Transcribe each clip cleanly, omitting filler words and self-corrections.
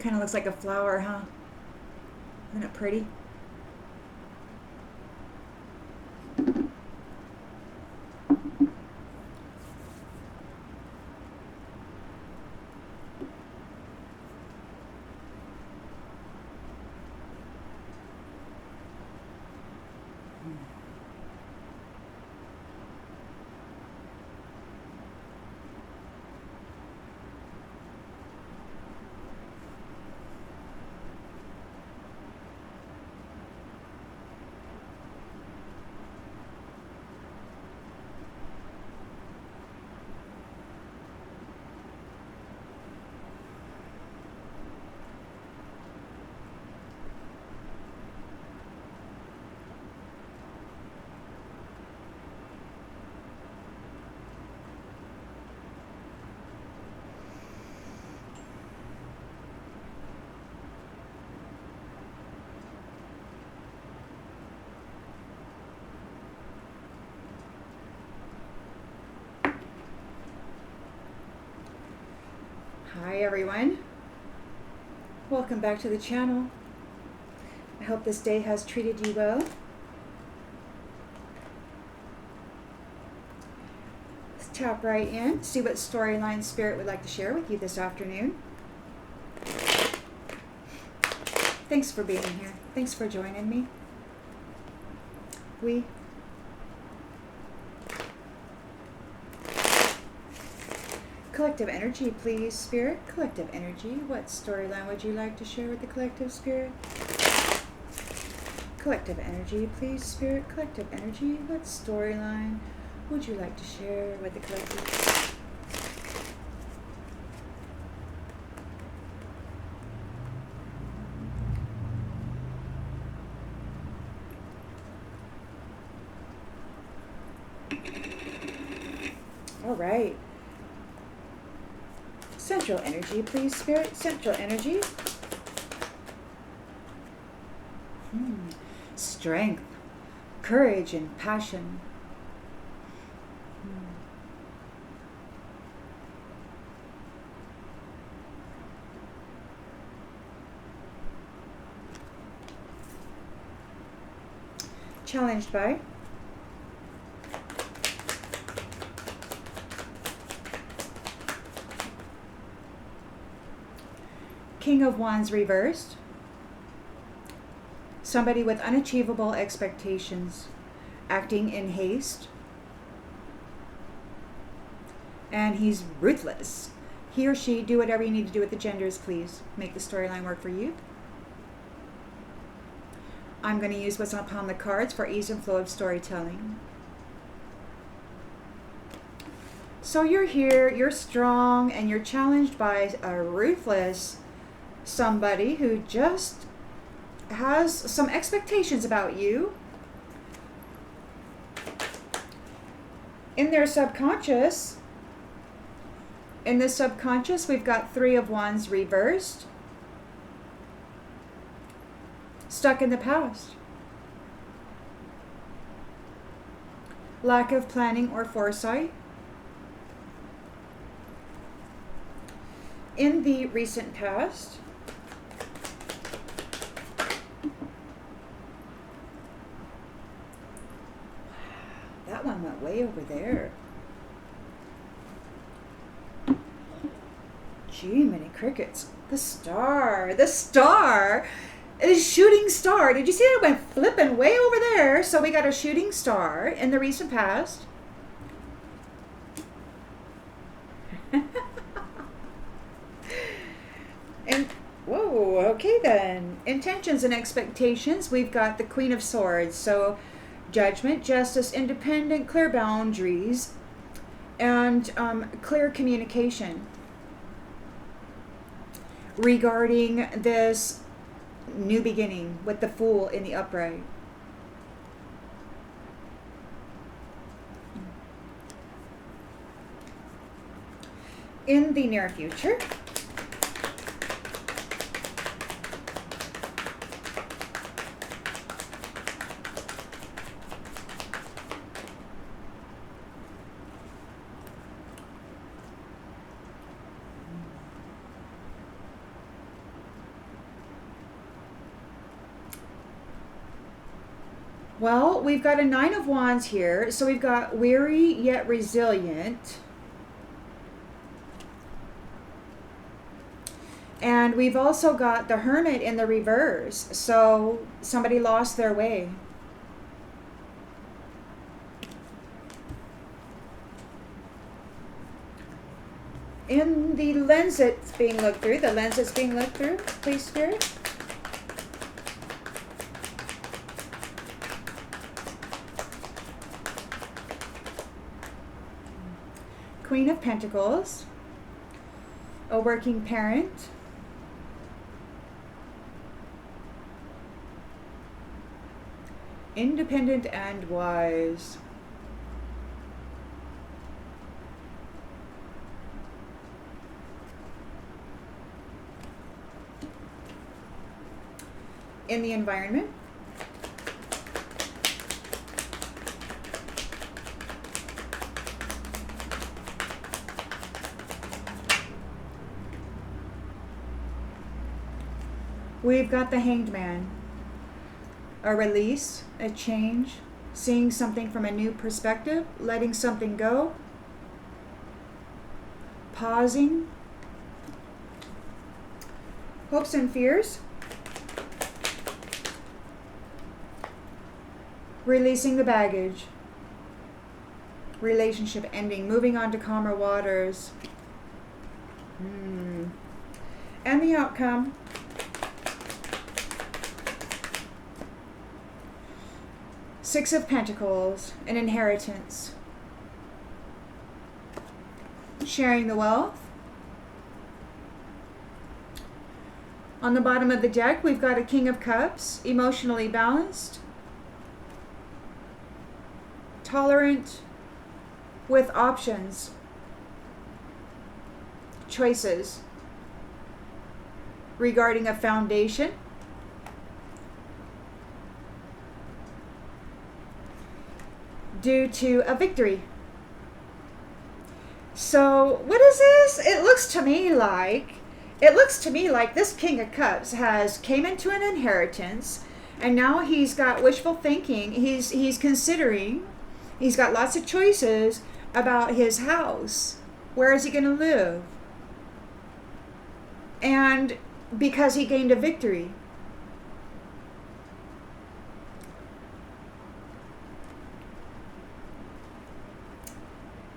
kind of looks like a flower, huh? Isn't it pretty? Hi everyone, welcome back to the channel. I hope this day has treated you well. Let's tap right in, see what storyline Spirit would like to share with you this afternoon. Thanks for being here. Thanks for joining me. Collective energy, please, Spirit. Collective energy. What storyline would you like to share with the collective, Spirit? Collective energy, please, Spirit. Collective energy. What storyline would you like to share with the collective? All right. Central energy, please, Spirit. Central energy. Strength, courage, and passion. Challenged by King of Wands reversed. Somebody with unachievable expectations, acting in haste. And he's ruthless. He or she, do whatever you need to do with the genders, please. Make the storyline work for you. I'm going to use what's upon the cards for ease and flow of storytelling. So you're here, you're strong, and you're challenged by a ruthless somebody who just has some expectations about you. In their subconscious, in the subconscious, we've got Three of Wands reversed. Stuck in the past. Lack of planning or foresight. In the recent past, that one went way over there. Gee, many crickets. The star is shooting star. Did you see it went flipping way over there? So we got a shooting star in the recent past. And whoa, okay then. Intentions and expectations. We've got the Queen of Swords. So judgment, justice, independent, clear boundaries, and clear communication regarding this new beginning with the Fool in the upright. In the near future, Well, we've got a 9 of Wands here. So we've got weary yet resilient. And we've also got the Hermit in the reverse. So somebody lost their way. In the lens that's being looked through, please, Spirit. Queen of Pentacles, a working parent, independent and wise. In the environment, we've got the Hanged Man, a release, a change, seeing something from a new perspective, letting something go, pausing, hopes and fears, releasing the baggage, relationship ending, moving on to calmer waters. And the outcome, Six of Pentacles, an inheritance, sharing the wealth. On the bottom of the deck, we've got a King of Cups, emotionally balanced, tolerant, with options, choices regarding a foundation, due to a victory. So what is this? It looks to me like this King of Cups came into an inheritance, and now he's got wishful thinking. He's considering. He's got lots of choices about his house. Where is he going to live? And because he gained a victory.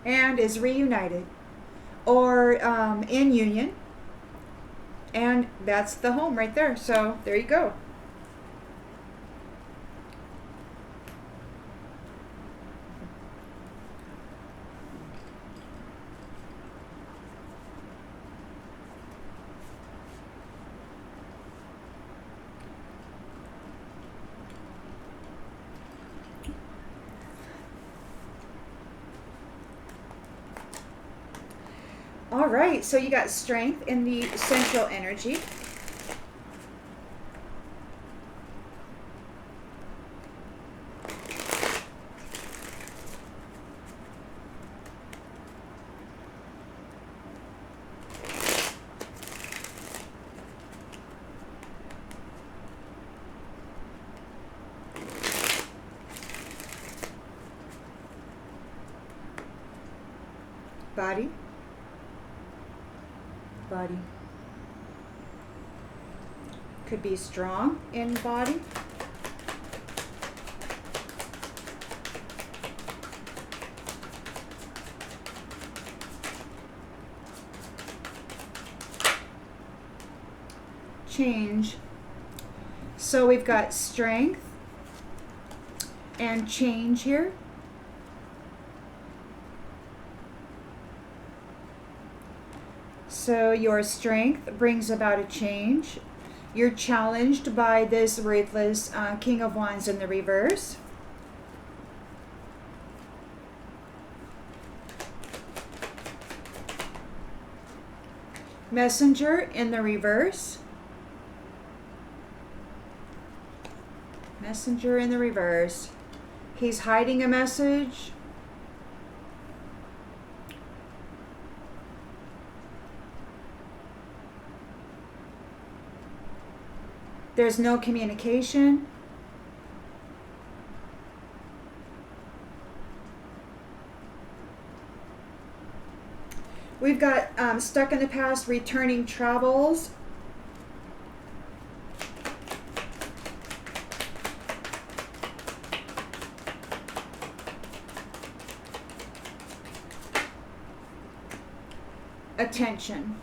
And is reunited or in union. And that's the home right there. So there you go. All right, so you got strength in the central energy. Body. Body. Could be strong in body. Change. So we've got strength and change here. So your strength brings about a change. You're challenged by this ruthless King of Wands in the reverse. Messenger in the reverse. Messenger in the reverse. He's hiding a message. There's no communication. We've got stuck in the past, returning travels. Attention.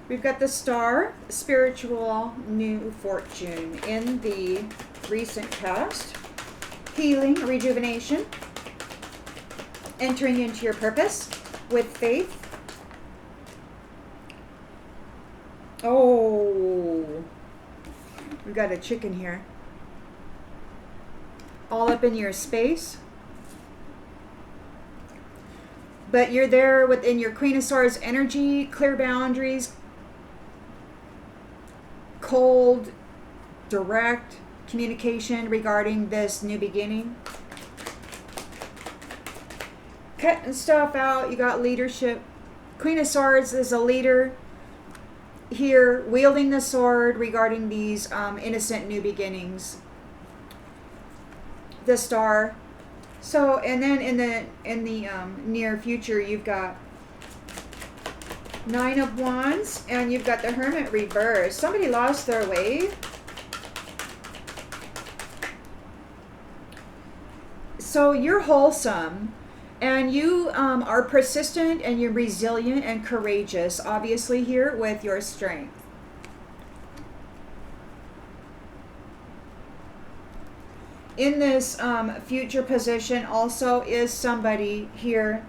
We've got the star, spiritual new fortune in the recent past. Healing, rejuvenation, entering into your purpose with faith. Oh, we've got a chicken here. All up in your space. But you're there within your Queen of Swords energy, clear boundaries, cold, direct communication regarding this new beginning. Cutting stuff out. You got leadership. Queen of Swords is a leader here, wielding the sword regarding these innocent new beginnings. The star. So, and then in the near future, you've got Nine of Wands, and you've got the Hermit reverse. Somebody lost their way. So you're wholesome, and you are persistent, and you're resilient and courageous, obviously here with your strength. In this future position also is somebody here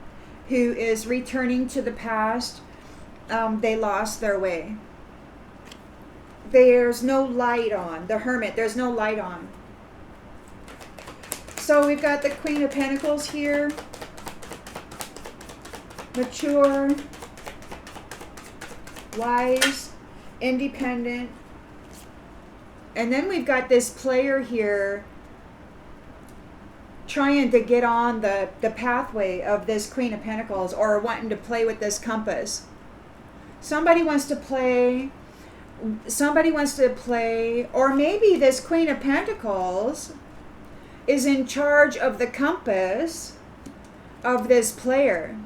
who is returning to the past. They lost their way. There's no light on. The Hermit, there's no light on. So we've got the Queen of Pentacles here. Mature, wise, independent. And then we've got this player here trying to get on the pathway of this Queen of Pentacles, or wanting to play with this compass. Somebody wants to play, or maybe this Queen of Pentacles is in charge of the compass of this player.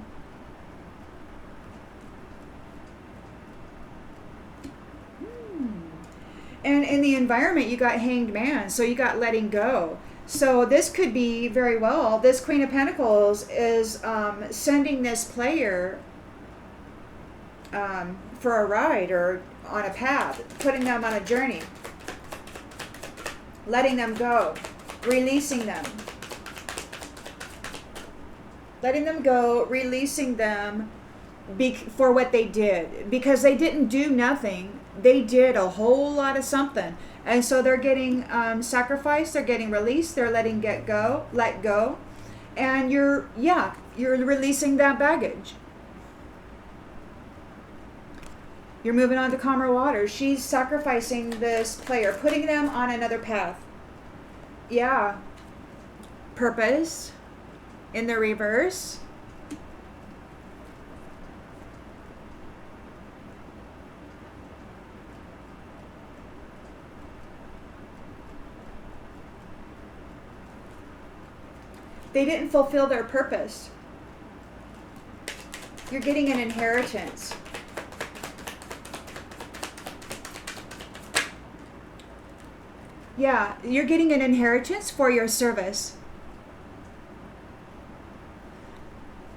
And in the environment, you got Hanged Man, so you got letting go. So this could be very well, this Queen of Pentacles is sending this player for a ride or on a path, putting them on a journey, letting them go, releasing them. Letting them go, releasing them for what they did. Because they didn't do nothing. They did a whole lot of something. And so they're getting sacrificed, they're getting released, they're letting let go. And you're releasing that baggage. You're moving on to calmer waters. She's sacrificing this player, putting them on another path. Yeah. Purpose in the reverse. They didn't fulfill their purpose. You're getting an inheritance. Yeah, you're getting an inheritance for your service.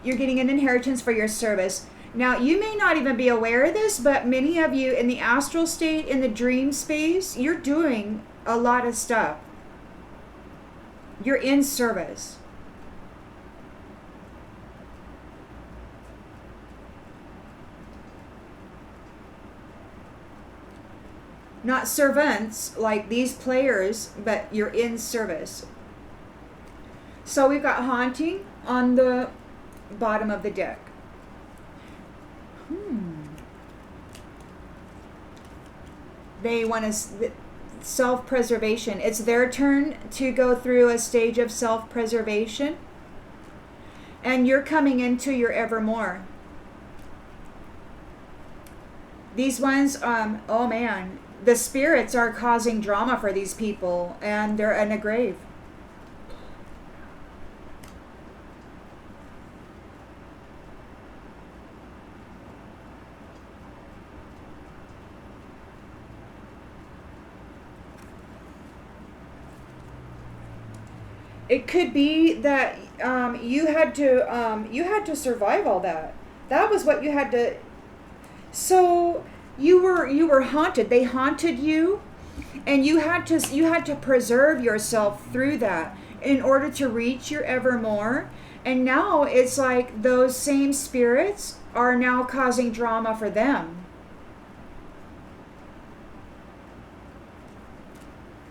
You're getting an inheritance for your service. Now, you may not even be aware of this, but many of you in the astral state, in the dream space, you're doing a lot of stuff. You're in service. Not servants like these players, but you're in service. So we've got haunting on the bottom of the deck. They want to self-preservation. It's their turn to go through a stage of self-preservation. And you're coming into your evermore. These ones, oh man, the spirits are causing drama for these people, and they're in a grave. It could be that you had to survive all that. That was what you had to. So you were haunted. They haunted you, and you had to preserve yourself through that in order to reach your evermore. And now it's like those same spirits are now causing drama for them.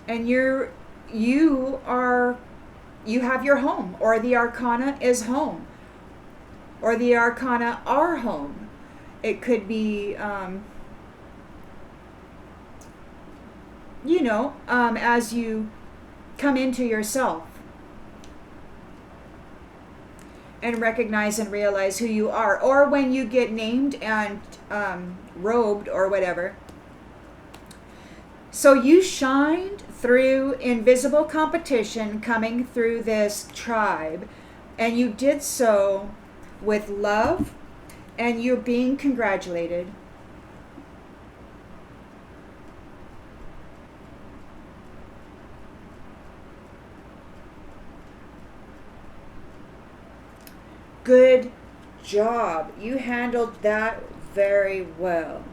And you are you have your home, or the arcana is home, or the arcana are home. It could be as you come into yourself and recognize and realize who you are, or when you get named and robed or whatever. So you shined through invisible competition coming through this tribe, and you did so with love, and you're being congratulated. Good job. You handled that very well.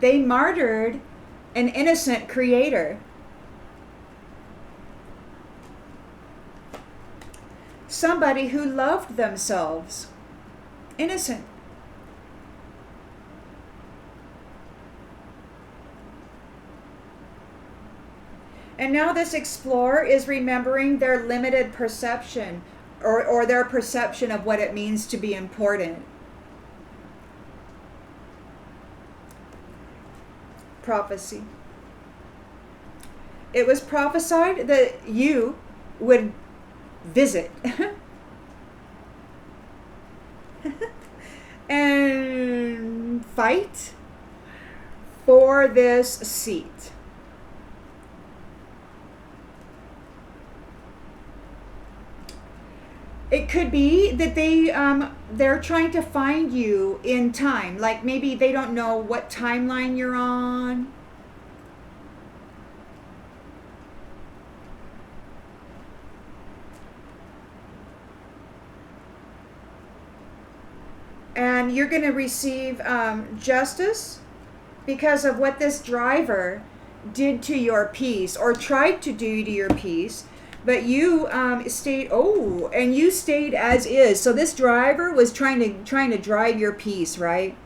They martyred an innocent creator. Somebody who loved themselves. Innocent. And now this explorer is remembering their limited perception, or their perception of what it means to be important. Prophecy. It was prophesied that you would visit and fight for this seat. It could be that they're trying to find you in time. Like maybe they don't know what timeline you're on. And you're going to receive justice because of what this driver did to your peace, or tried to do to your peace. But you stayed. Oh, and you stayed as is. So this driver was trying to drive your peace, right?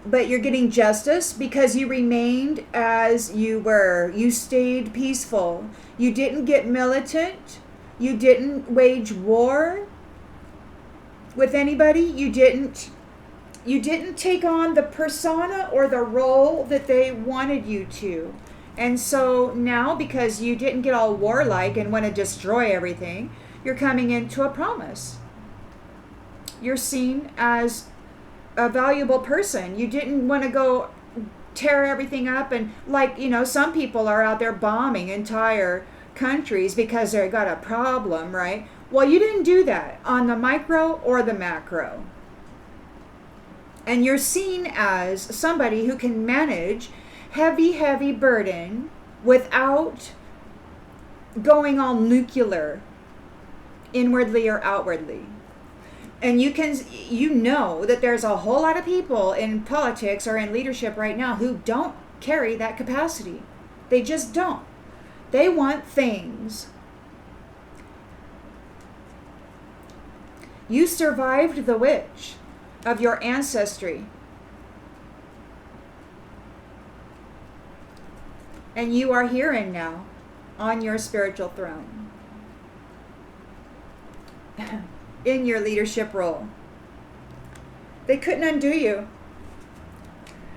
But you're getting justice because you remained as you were. You stayed peaceful. You didn't get militant. You didn't wage war with anybody. You didn't take on the persona or the role that they wanted you to. And so now, because you didn't get all warlike and want to destroy everything, you're coming into a promise. You're seen as a valuable person. You didn't want to go tear everything up, and some people are out there bombing entire countries because they got a problem, right? Well, you didn't do that on the micro or the macro. And you're seen as somebody who can manage heavy burden without going all nuclear, inwardly or outwardly. And you know that there's a whole lot of people in politics or in leadership right now who don't carry that capacity. They just don't. They want things. You survived the witch of your ancestry. And you are here and now on your spiritual throne in your leadership role. They couldn't undo you.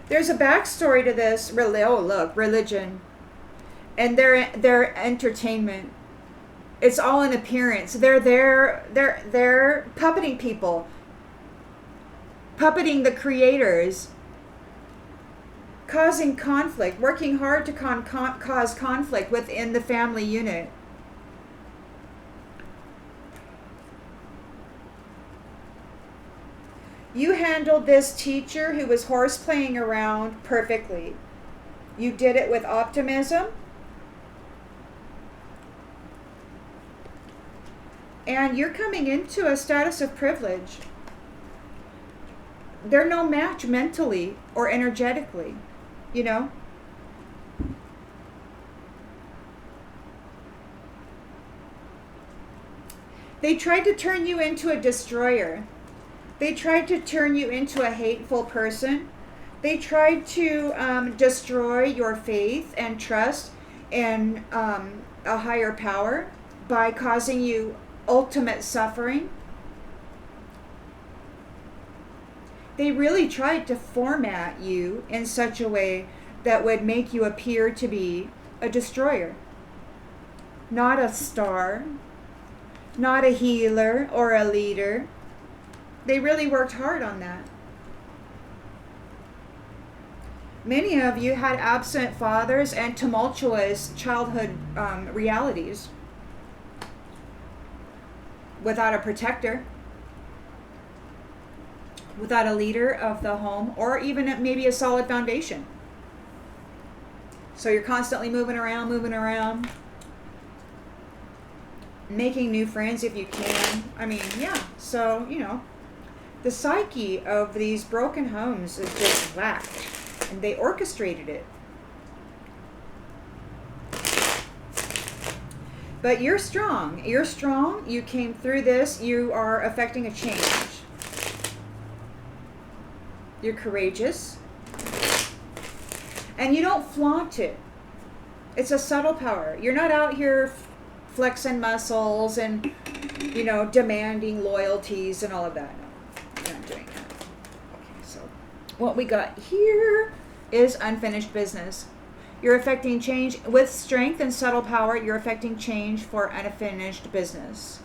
There's a backstory to this. Religion and their entertainment. It's all an appearance. They're puppeting people, puppeting the creators, causing conflict, working hard to cause conflict within the family unit. You handled this teacher who was horseplaying around perfectly. You did it with optimism. And you're coming into a status of privilege. They're no match mentally or energetically, you know? They tried to turn you into a destroyer. They tried to turn you into a hateful person. They tried to destroy your faith and trust in a higher power by causing you ultimate suffering. They really tried to format you in such a way that would make you appear to be a destroyer, not a star, not a healer or a leader. They really worked hard on that. Many of you had absent fathers and tumultuous childhood realities without a protector, without a leader of the home, or even maybe a solid foundation. So you're constantly moving around, making new friends if you can. I mean, yeah. So, you know, the psyche of these broken homes is just whacked, and they orchestrated it. But you're strong. You're strong. You came through this. You are affecting a change. You're courageous. And you don't flaunt it. It's a subtle power. You're not out here flexing muscles and, you know, demanding loyalties and all of that. No, you're not doing that. Okay, so what we got here is unfinished business. You're affecting change with strength and subtle power. You're affecting change for unfinished business.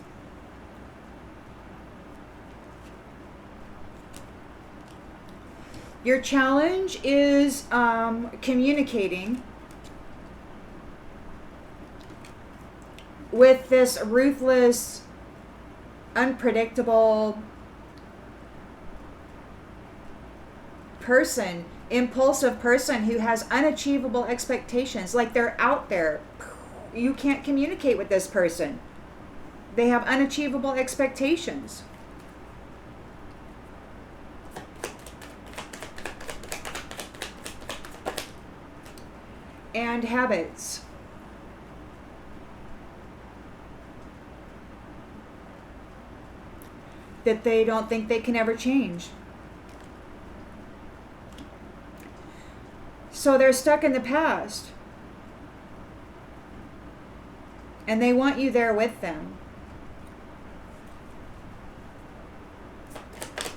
Your challenge is communicating with this ruthless, unpredictable person, impulsive person who has unachievable expectations. Like, they're out there. You can't communicate with this person. They have unachievable expectations. And habits. That they don't think they can ever change. So they're stuck in the past. And they want you there with them.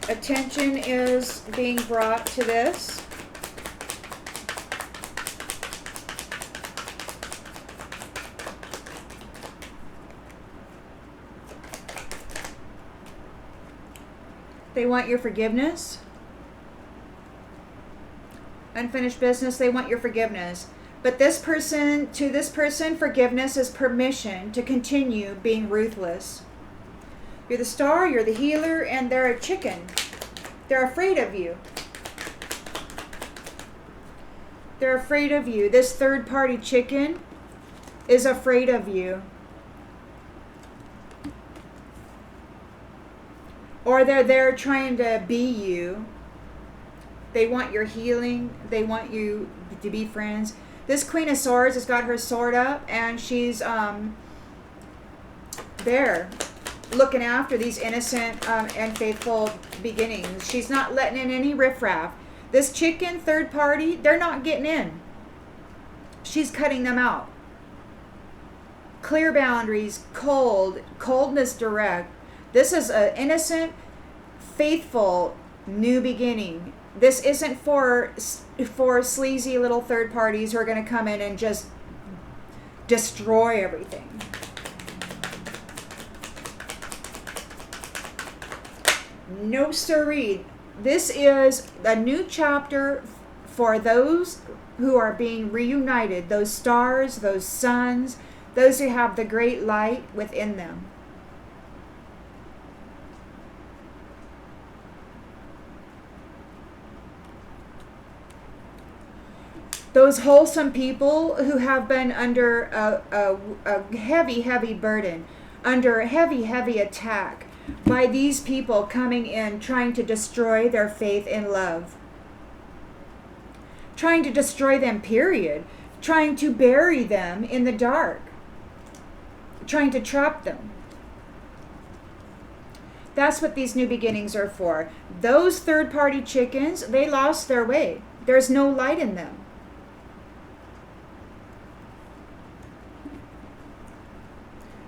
Attention is being brought to this. They want your forgiveness. Unfinished business, they want your forgiveness. But to this person, forgiveness is permission to continue being ruthless. You're the star, you're the healer, and they're a chicken. They're afraid of you. They're afraid of you. This third-party chicken is afraid of you. Or they're there trying to be you. They want your healing. They want you to be friends. This Queen of Swords has got her sword up, and she's there looking after these innocent and faithful beginnings. She's not letting in any riffraff. This chicken, third party, they're not getting in. She's cutting them out. Clear boundaries, coldness direct. This is an innocent, faithful new beginning. This isn't for sleazy little third parties who are going to come in and just destroy everything. No siree. This is a new chapter for those who are being reunited, those stars, those suns, those who have the great light within them. Those wholesome people who have been under a heavy, heavy burden, under heavy, heavy attack by these people coming in trying to destroy their faith in love. Trying to destroy them, period. Trying to bury them in the dark. Trying to trap them. That's what these new beginnings are for. Those third-party chickens, they lost their way. There's no light in them.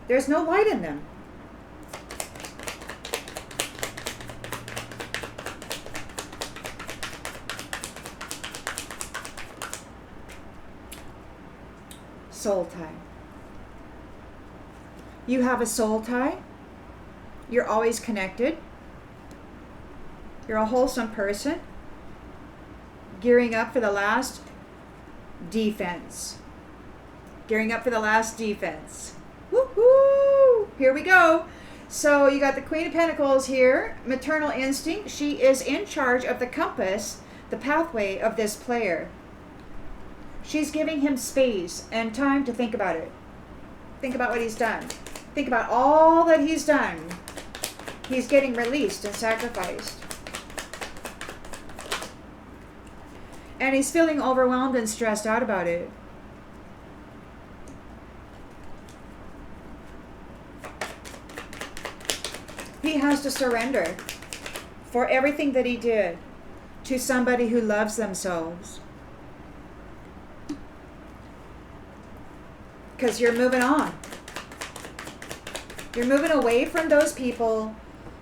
There's no light in them. Soul tie. You have a soul tie. You're always connected. You're a wholesome person. Gearing up for the last defense. Gearing up for the last defense. Woo-hoo! Here we go. So you got the Queen of Pentacles here. Maternal instinct. She is in charge of the compass, the pathway of this player. She's giving him space and time to think about it. Think about what he's done. Think about all that he's done. He's getting released and sacrificed. And he's feeling overwhelmed and stressed out about it. He has to surrender for everything that he did to somebody who loves themselves. Because you're moving on. You're moving away from those people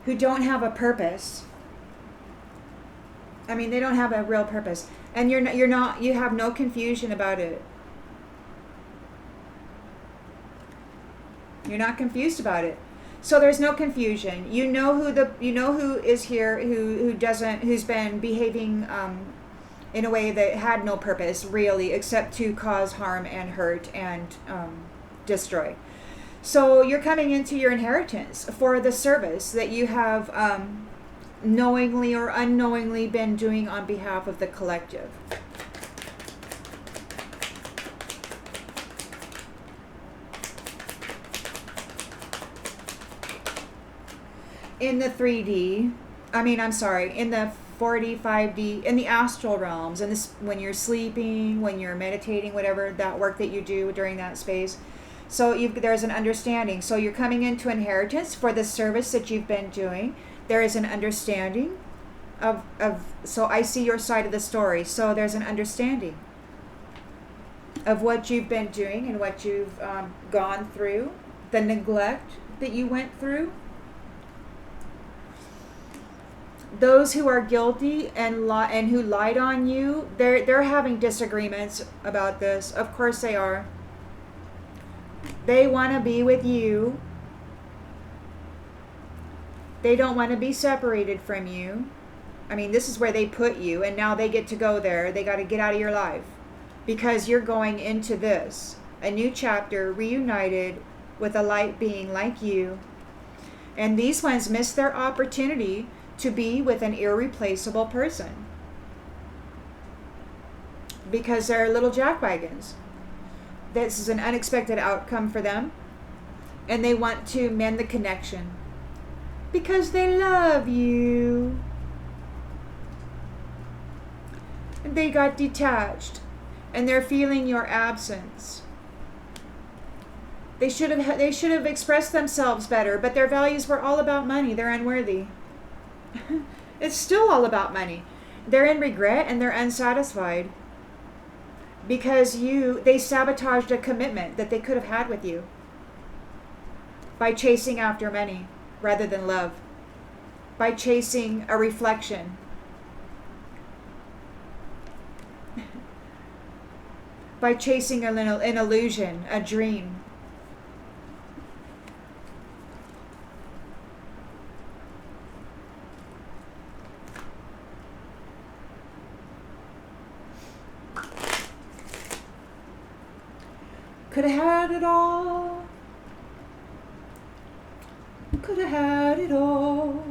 who don't have a purpose. I mean, they don't have a real purpose. And you have no confusion about it. You're not confused about it. So there's no confusion. You know who is here, who's been behaving in a way that had no purpose really, except to cause harm and hurt and destroy. So you're coming into your inheritance for the service that you have knowingly or unknowingly been doing on behalf of the collective. In the 3D, in the 4D, 5D, in the astral realms, and this when you're sleeping, when you're meditating, whatever that work that you do during that space. So there's an understanding. So you're coming into inheritance for the service that you've been doing. There is an understanding of so I see your side of the story. So there's an understanding of what you've been doing and what you've gone through, the neglect that you went through. Those who are guilty and who lied on you, they're having disagreements about this. Of course they are. They want to be with you. They don't want to be separated from you. I mean, this is where they put you, and now they get to go there. They got to get out of your life because you're going into this, a new chapter, reunited with a light being like you. And these ones miss their opportunity to be with an irreplaceable person because they're little jackwagons. This is an unexpected outcome for them, and they want to mend the connection because they love you. And they got detached, and they're feeling your absence. They should have expressed themselves better, but their values were all about money. They're unworthy. It's still all about money. They're in regret and they're unsatisfied because they sabotaged a commitment that they could have had with you by chasing after money rather than love, by chasing a reflection, by chasing an illusion, a dream. Could have had it all. Could have had it all.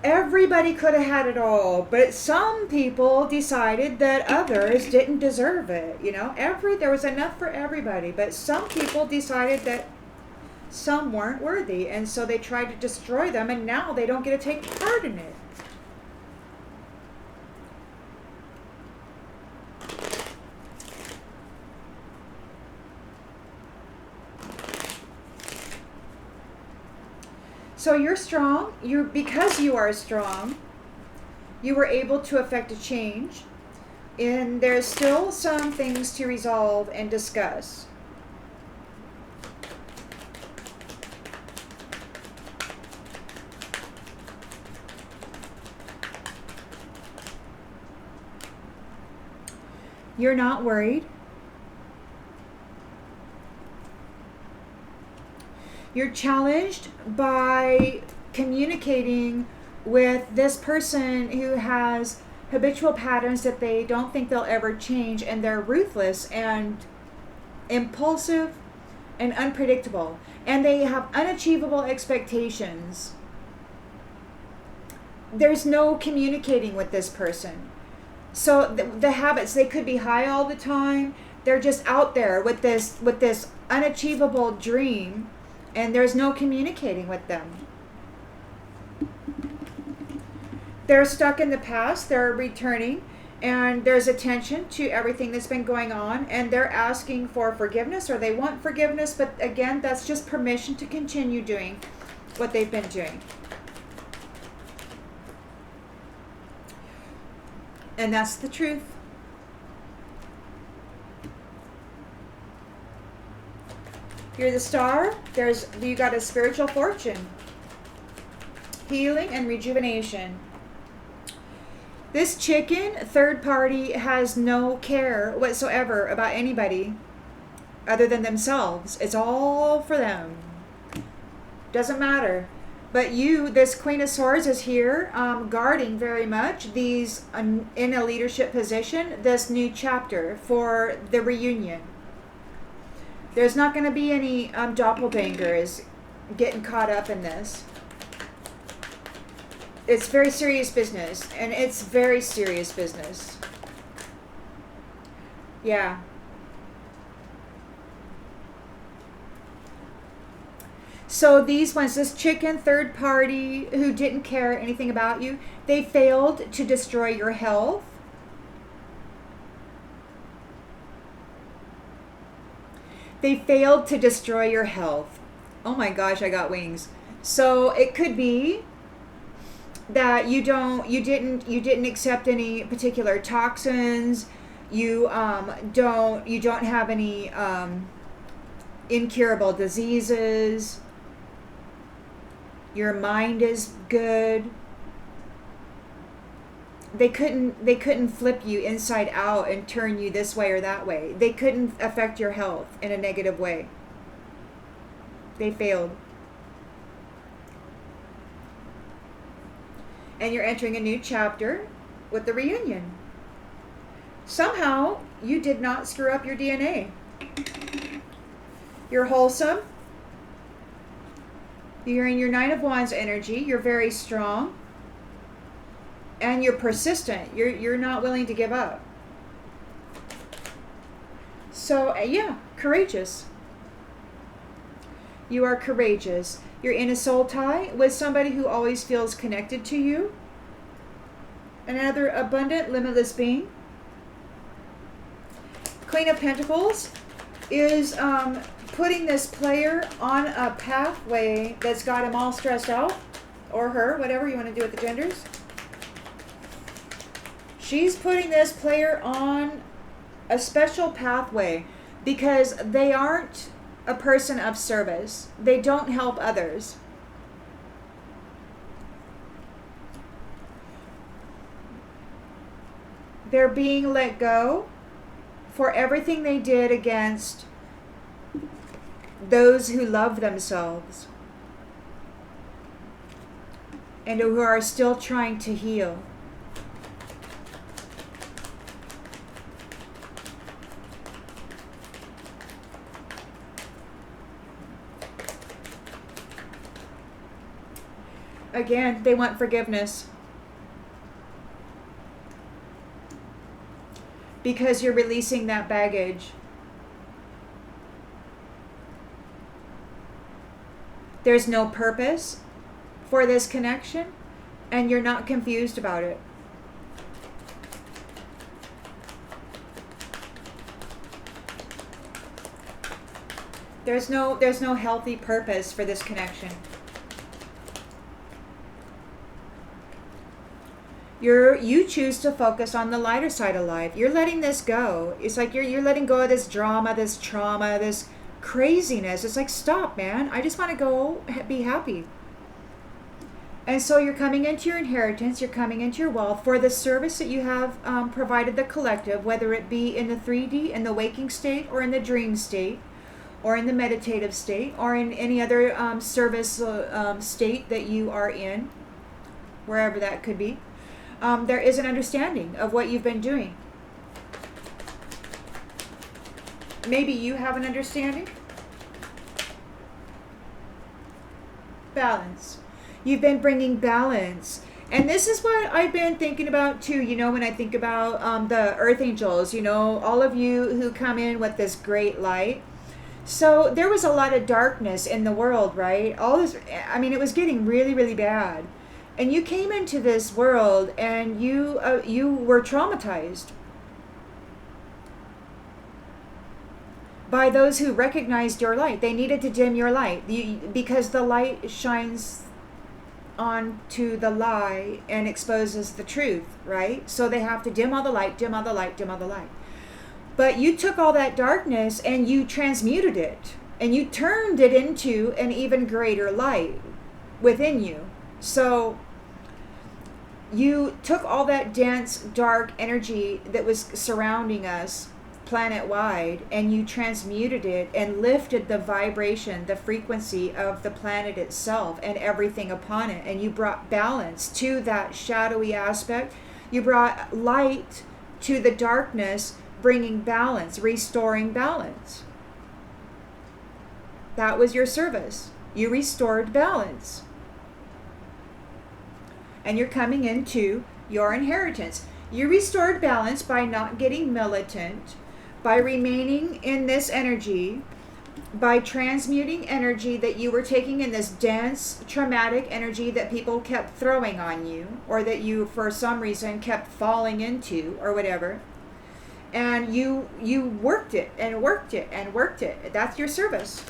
Everybody could have had it all, but some people decided that others didn't deserve it. You know, there was enough for everybody, but some people decided that some weren't worthy, and so they tried to destroy them, and now they don't get to take part in it. So you're strong. Because you are strong, you were able to affect a change, and there's still some things to resolve and discuss. You're not worried. You're challenged by communicating with this person who has habitual patterns that they don't think they'll ever change, and they're ruthless and impulsive and unpredictable, and they have unachievable expectations. There's no communicating with this person. So the habits, they could be high all the time. They're just out there with this unachievable dream, and there's no communicating with them. They're stuck in the past, they're returning, and there's attention to everything that's been going on, and they're asking for forgiveness, or they want forgiveness, but again, that's just permission to continue doing what they've been doing. And that's the truth. You're the star. You got a spiritual fortune. Healing and rejuvenation. This chicken, third party, has no care whatsoever about anybody other than themselves. It's all for them. Doesn't matter. But you, this Queen of Swords, is here guarding very much these in a leadership position, this new chapter for the reunion. There's not going to be any doppelgangers getting caught up in this. It's very serious business, and it's very serious business. Yeah. So these ones, this chicken third party who didn't care anything about you, they failed to destroy your health. They failed to destroy your health. Oh my gosh, I got wings. So it could be that you didn't accept any particular toxins. You don't have any incurable diseases. Your mind is good. They couldn't flip you inside out and turn you this way or that way. They couldn't affect your health in a negative way. They failed. And you're entering a new chapter with the reunion. Somehow, you did not screw up your DNA. You're wholesome. You're in your Nine of Wands energy. You're very strong. And you're persistent. You're not willing to give up. So, yeah, courageous. You are courageous. You're in a soul tie with somebody who always feels connected to you. Another abundant, limitless being. Queen of Pentacles is putting this player on a pathway that's got him all stressed out, or her, whatever you want to do with the genders. She's putting this player on a special pathway because they aren't a person of service. They don't help others. They're being let go for everything they did against those who love themselves and who are still trying to heal. Again, they want forgiveness. Because you're releasing that baggage. There's no purpose for this connection, and you're not confused about it. There's no healthy purpose for this connection. You choose to focus on the lighter side of life. You're letting this go. It's like you're letting go of this drama, this trauma, this craziness. It's like, stop, man. I just want to go be happy. And so you're coming into your inheritance, you're coming into your wealth for the service that you have provided the collective, whether it be in the 3D, in the waking state, or in the dream state, or in the meditative state, or in any other service state that you are in, wherever that could be. There is an understanding of what you've been doing. Maybe you have an understanding. Balance. You've been bringing balance. And this is what I've been thinking about too, when I think about the earth angels, all of you who come in with this great light. So there was a lot of darkness in the world, right? All this, it was getting really, really bad. And you came into this world and you were traumatized by those who recognized your light. They needed to dim your light because the light shines onto the lie and exposes the truth, right? So they have to dim all the light, dim all the light, dim all the light. But you took all that darkness and you transmuted it and you turned it into an even greater light within you. So you took all that dense, dark energy that was surrounding us planet-wide, and you transmuted it and lifted the vibration, the frequency of the planet itself and everything upon it. And you brought balance to that shadowy aspect. You brought light to the darkness, bringing balance, restoring balance. That was your service. You restored balance. And you're coming into your inheritance. You restored balance by not getting militant, by remaining in this energy, by transmuting energy that you were taking in, this dense, traumatic energy that people kept throwing on you, or that you, for some reason, kept falling into, or whatever. And you worked it, and worked it, and worked it. That's your service.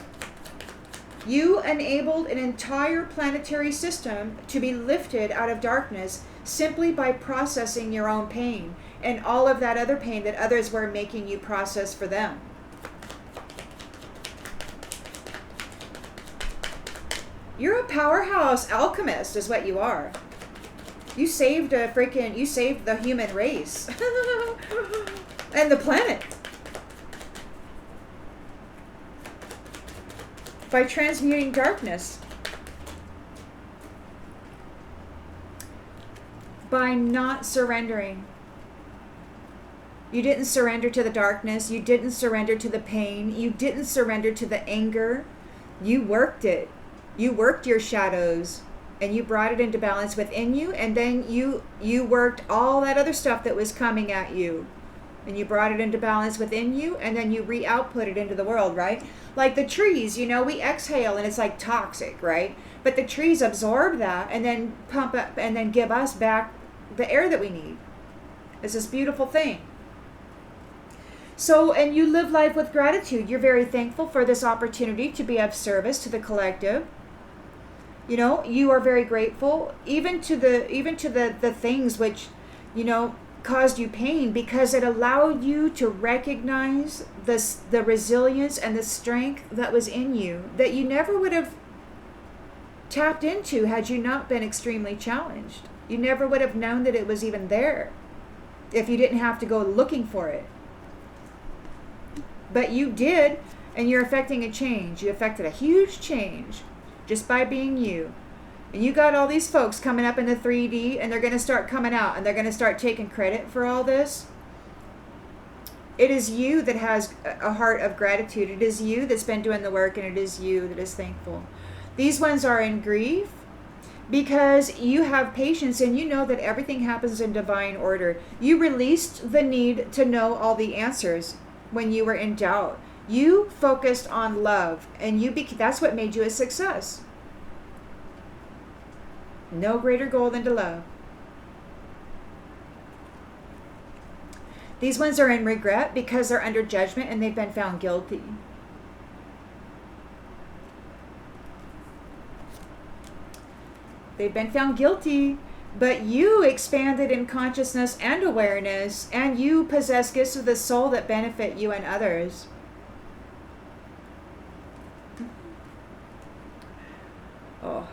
You enabled an entire planetary system to be lifted out of darkness simply by processing your own pain and all of that other pain that others were making you process for them. You're a powerhouse alchemist is what you are. You saved the human race and the planet by transmuting darkness, by not surrendering. You didn't surrender to the darkness. You didn't surrender to the pain. You didn't surrender to the anger. You worked it. You worked your shadows and you brought it into balance within you. And then you worked all that other stuff that was coming at you. And you brought it into balance within you. And then you re-output it into the world, right? Like the trees, we exhale and it's like toxic, right? But the trees absorb that and then pump up and then give us back the air that we need. It's this beautiful thing. So, and you live life with gratitude. You're very thankful for this opportunity to be of service to the collective. You are very grateful, even to the things which, caused you pain, because it allowed you to recognize the resilience and the strength that was in you that you never would have tapped into had you not been extremely challenged. You never would have known that it was even there if you didn't have to go looking for it. But you did, and you're affecting a change. You affected a huge change just by being you. And you got all these folks coming up in the 3D, and they're going to start coming out, and they're going to start taking credit for all this. It is you that has a heart of gratitude. It is you that's been doing the work, and it is you that is thankful. These ones are in grief. because you have patience and you know that everything happens in divine order. You released the need to know all the answers when you were in doubt. You focused on love, and that's what made you a success. No greater goal than to love. These ones are in regret because they're under judgment and they've been found guilty. They've been found guilty, but you expanded in consciousness and awareness, and you possess gifts of the soul that benefit you and others. Oh.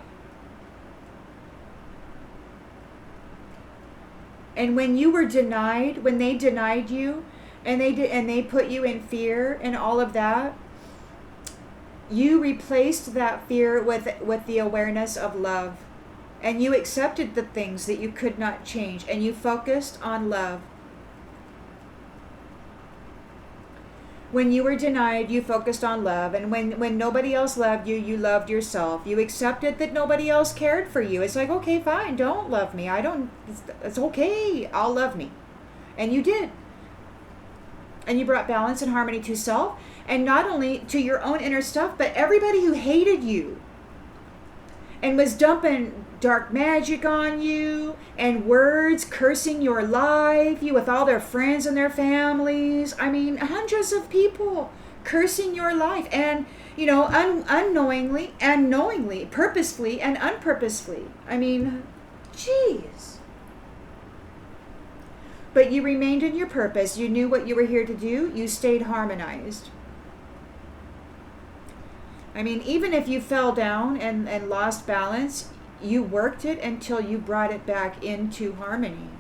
And when you were denied, when they denied you, and they put you in fear and all of that, you replaced that fear with the awareness of love. And you accepted the things that you could not change, and you focused on love. When you were denied, you focused on love. And when nobody else loved you, you loved yourself. You accepted that nobody else cared for you. It's like, okay, fine, don't love me. It's okay, I'll love me. And you did. And you brought balance and harmony to self, and not only to your own inner stuff, but everybody who hated you and was dumping dark magic on you and words cursing your life, you with all their friends and their families. I mean, hundreds of people cursing your life, and unknowingly and knowingly, purposefully and unpurposefully. I mean, jeez. But you remained in your purpose. You knew what you were here to do. You stayed harmonized. I mean, even if you fell down and lost balance, you worked it until you brought it back into harmony.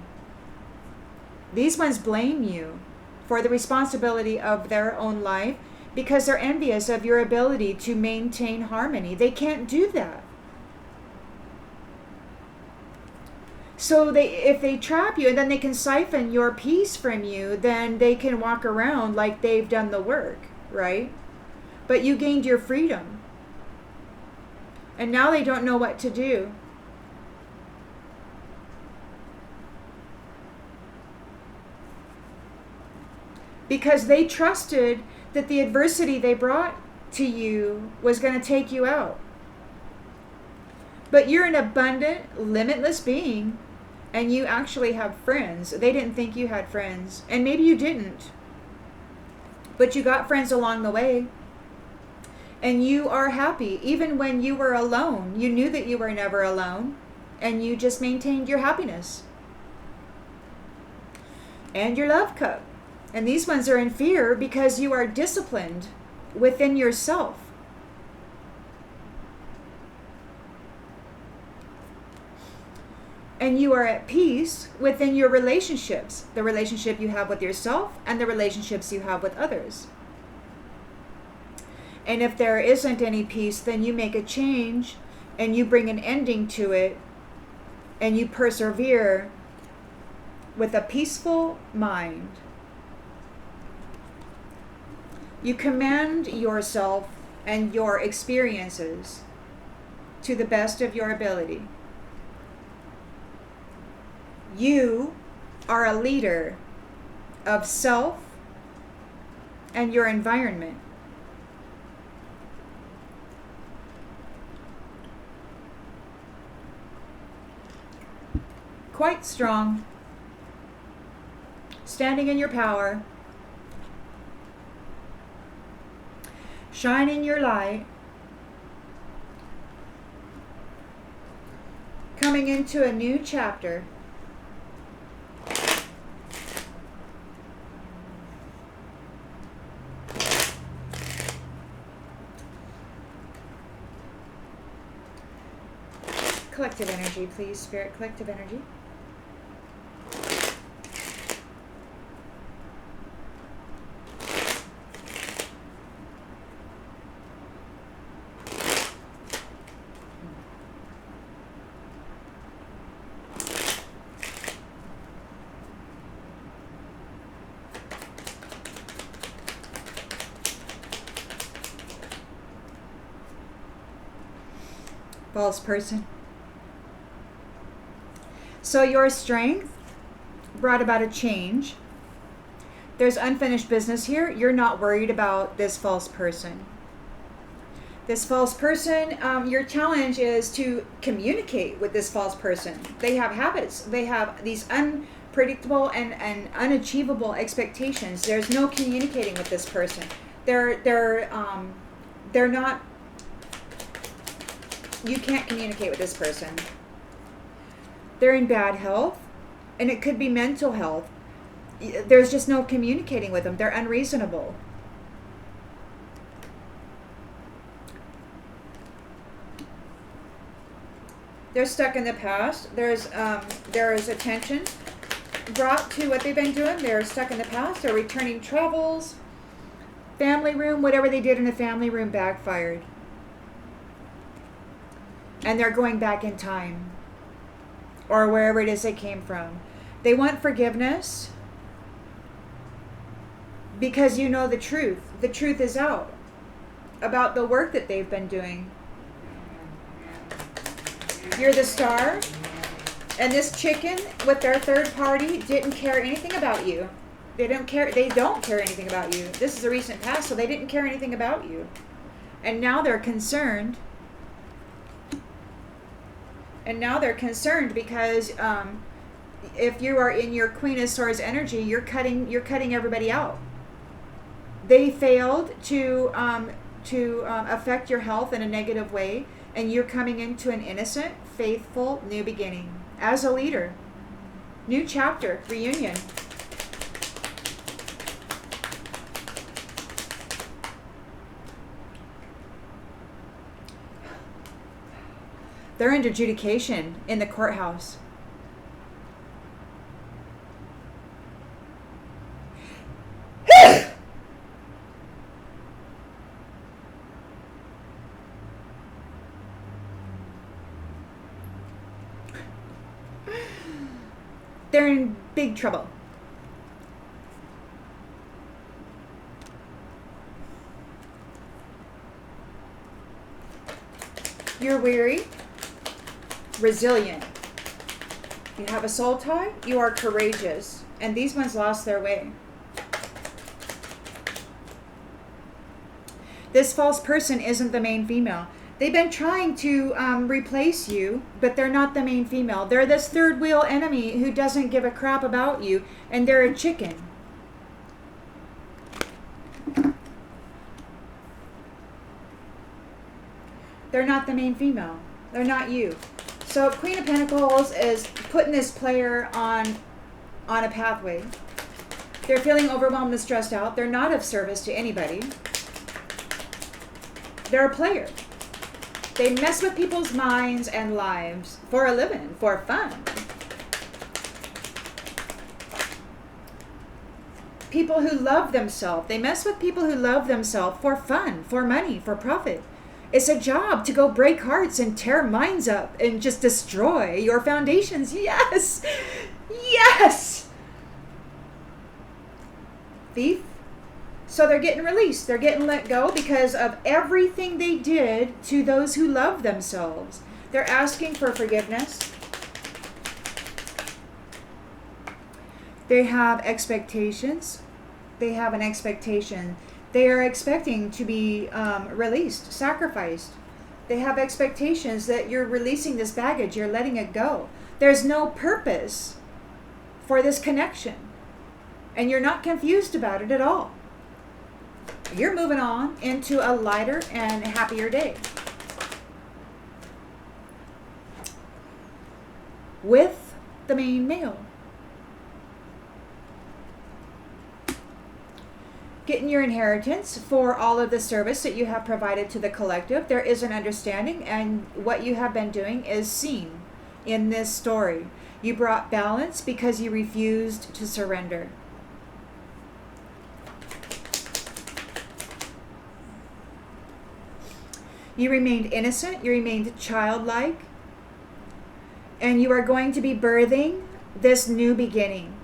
These ones blame you for the responsibility of their own life because they're envious of your ability to maintain harmony. They can't do that. So if they trap you and then they can siphon your peace from you, then they can walk around like they've done the work, right? But you gained your freedom. And now they don't know what to do. Because they trusted that the adversity they brought to you was going to take you out. But you're an abundant, limitless being, and you actually have friends. They didn't think you had friends, and maybe you didn't. But you got friends along the way. And you are happy. Even when you were alone, you knew that you were never alone, and you just maintained your happiness. And your love cup. And these ones are in fear because you are disciplined within yourself. And you are at peace within your relationships. The relationship you have with yourself and the relationships you have with others. And if there isn't any peace, then you make a change and you bring an ending to it, and you persevere with a peaceful mind. You command yourself and your experiences to the best of your ability. You are a leader of self and your environment. Quite strong, standing in your power, shining your light, coming into a new chapter. Collective energy, please, Spirit, collective energy. False person. So your strength brought about a change. There's unfinished business here. You're not worried about this false person. This false person, your challenge is to communicate with this false person. They have habits. They have these unpredictable and unachievable expectations. There's no communicating with this person. They're not. You can't communicate with this person. They're in bad health, and it could be mental health. There's just no communicating with them. They're unreasonable. They're stuck in the past. There is attention brought to what they've been doing. They're stuck in the past. They're returning travels. Family room, whatever they did in the family room backfired. And they're going back in time. Or wherever it is they came from. They want forgiveness. Because you know the truth. The truth is out. About the work that they've been doing. You're the star. And this chicken with their third party didn't care anything about you. They don't care anything about you. This is a recent past, so they didn't care anything about you. And now they're concerned. And now they're concerned because if you are in your Queen of Swords energy, you're cutting everybody out. They failed to affect your health in a negative way, and you're coming into an innocent, faithful new beginning as a leader. New chapter, reunion. They're in adjudication in the courthouse. They're in big trouble. You're weary, resilient. You have a soul tie. You are courageous. And these ones lost their way. This false person isn't the main female. They've been trying to replace you, but they're not the main female. They're this third wheel enemy who doesn't give a crap about you, and they're a chicken. They're not the main female. They're not you. So Queen of Pentacles is putting this player on a pathway. They're feeling overwhelmed and stressed out. They're not of service to anybody. They're a player. They mess with people's minds and lives for a living, for fun. People who love themselves. They mess with people who love themselves for fun, for money, for profit. It's a job to go break hearts and tear minds up and just destroy your foundations. Yes! Yes! Thief. So they're getting released. They're getting let go because of everything they did to those who love themselves. They're asking for forgiveness. They have expectations. They have an expectation. They are expecting to be released, sacrificed. They have expectations that you're releasing this baggage. You're letting it go. There's no purpose for this connection. And you're not confused about it at all. You're moving on into a lighter and happier day. With the main male. Getting your inheritance for all of the service that you have provided to the collective. There is an understanding, and what you have been doing is seen in this story. You brought balance because you refused to surrender. You remained innocent. You remained childlike. And you are going to be birthing this new beginning.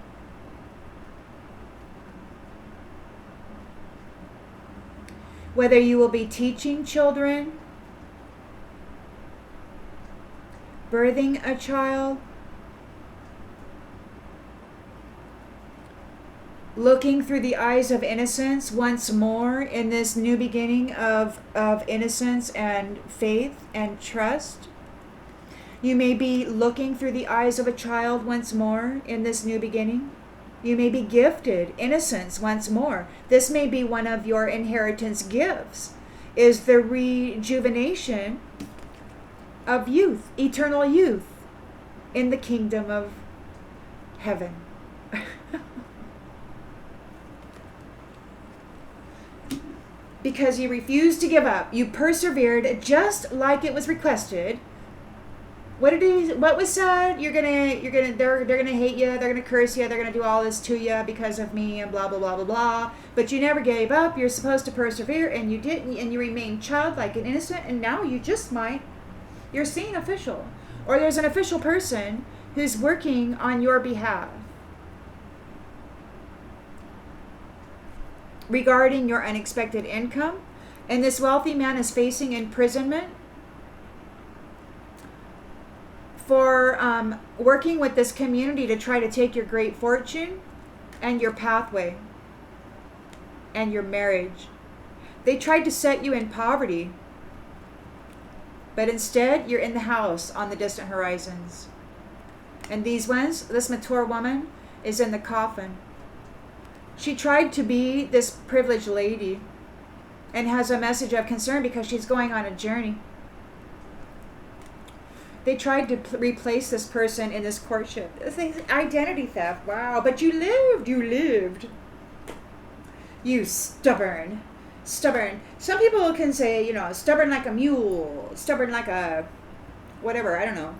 Whether you will be teaching children, birthing a child, looking through the eyes of innocence once more in this new beginning of innocence and faith and trust. You may be looking through the eyes of a child once more in this new beginning. You may be gifted innocence once more. This may be one of your inheritance gifts, is the rejuvenation of youth, eternal youth in the kingdom of heaven. Because you refused to give up. You persevered just like it was requested. What was said? They're gonna hate you, they're gonna curse you, they're gonna do all this to you because of me and blah blah blah blah blah. But you never gave up. You're supposed to persevere, and you didn't, and you remained childlike and innocent, and now you just might. You're seeing official. Or there's an official person who's working on your behalf regarding your unexpected income, and this wealthy man is facing imprisonment for working with this community to try to take your great fortune and your pathway and your marriage. They tried to set you in poverty, but instead you're in the house on the distant horizons. And this mature woman is in the coffin. She tried to be this privileged lady and has a message of concern because she's going on a journey. They tried to replace this person in this courtship. It's identity theft. Wow. But you lived. You stubborn. Some people can say, stubborn like a mule, stubborn like a whatever, I don't know.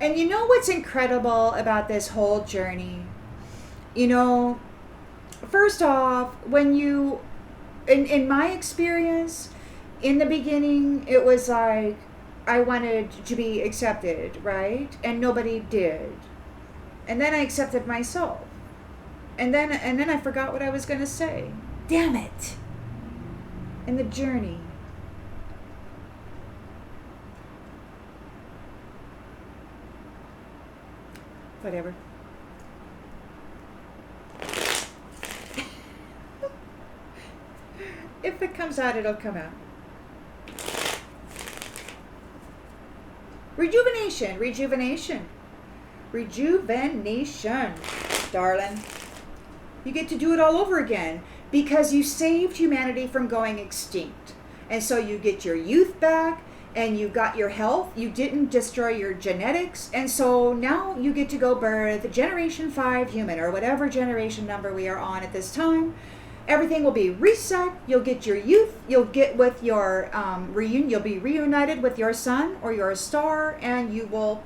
And you know what's incredible about this whole journey? First off, when you, in my experience, in the beginning, it was like I wanted to be accepted, right? And nobody did. And then I accepted myself. And then I forgot what I was going to say. Damn it. In the journey. Whatever. If it comes out, it'll come out. Rejuvenation, darling. You get to do it all over again because you saved humanity from going extinct. And so you get your youth back and you got your health. You didn't destroy your genetics. And so now you get to go birth generation 5 human or whatever generation number we are on at this time. Everything will be reset. You'll get your youth. You'll get with your you'll be reunited with your sun or your star, and you will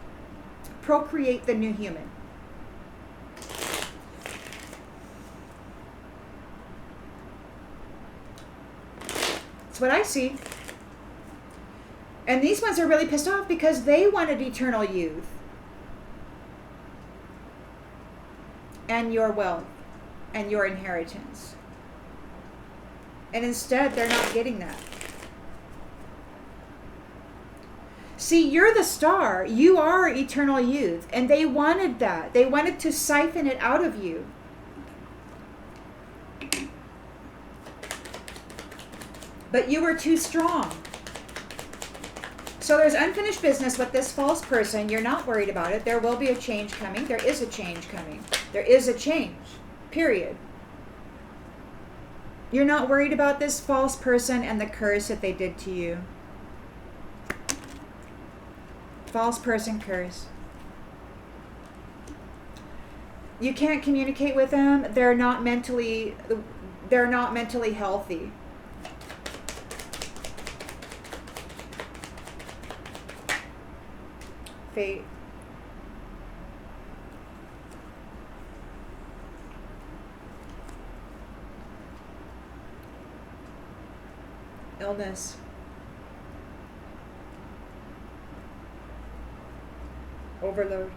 procreate the new human. That's what I see. And these ones are really pissed off because they wanted eternal youth and your wealth and your inheritance. And instead, they're not getting that. See, you're the star. You are eternal youth. And they wanted that. They wanted to siphon it out of you. But you were too strong. So there's unfinished business with this false person. You're not worried about it. There will be a change coming. There is a change coming. There is a change. Period. You're not worried about this false person and the curse that they did to you. False person curse. You can't communicate with them. They're not mentally healthy. Fate. Illness. Overload.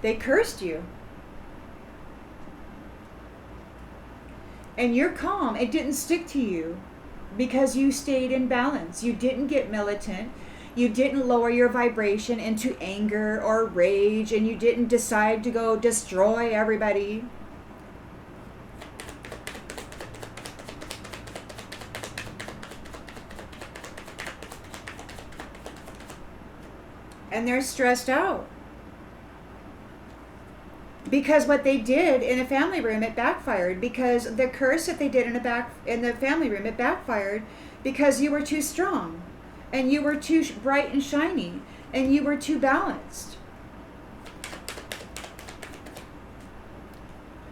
They cursed you. And you're calm. It didn't stick to you. because you stayed in balance. You didn't get militant. You didn't lower your vibration into anger or rage, and you didn't decide to go destroy everybody. And they're stressed out. Because what they did in a family room, it backfired. Because the curse that they did in the family room, it backfired because you were too strong. And you were too bright and shiny. And you were too balanced.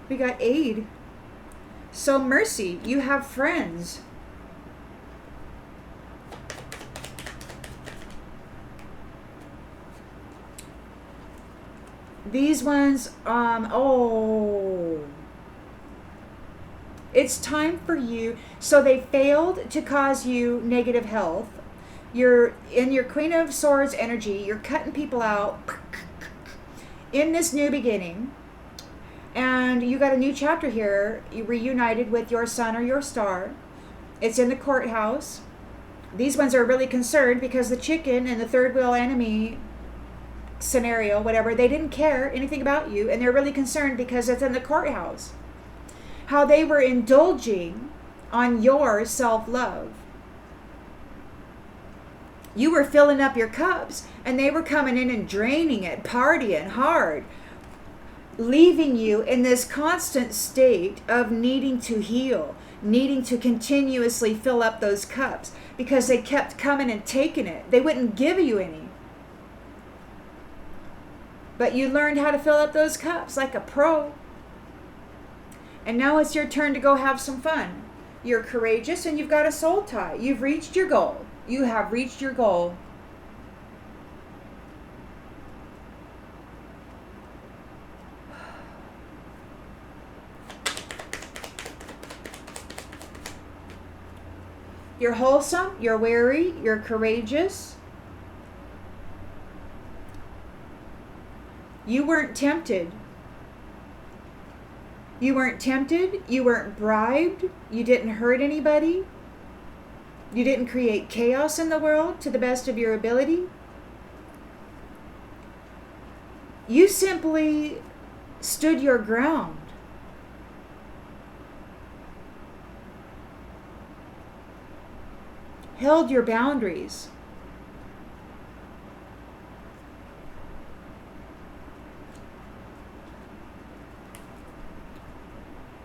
We got aid. So mercy, you have friends. These ones, it's time for you. So they failed to cause you negative health. You're in your Queen of Swords energy. You're cutting people out in this new beginning. And you got a new chapter here. You reunited with your sun or your star. It's in the courthouse. These ones are really concerned because the chicken and the third wheel enemy scenario, whatever, they didn't care anything about you, and they're really concerned because it's in the courthouse. How they were indulging on your self-love. You were filling up your cups, and they were coming in and draining it, partying hard, leaving you in this constant state of needing to heal, needing to continuously fill up those cups because they kept coming and taking it. They wouldn't give you any. But you learned how to fill up those cups like a pro. And now it's your turn to go have some fun. You're courageous and you've got a soul tie. You've reached your goal. You have reached your goal. You're wholesome, you're wary, you're courageous. You weren't tempted. You weren't tempted. You weren't bribed. You didn't hurt anybody. You didn't create chaos in the world to the best of your ability. You simply stood your ground. Held your boundaries.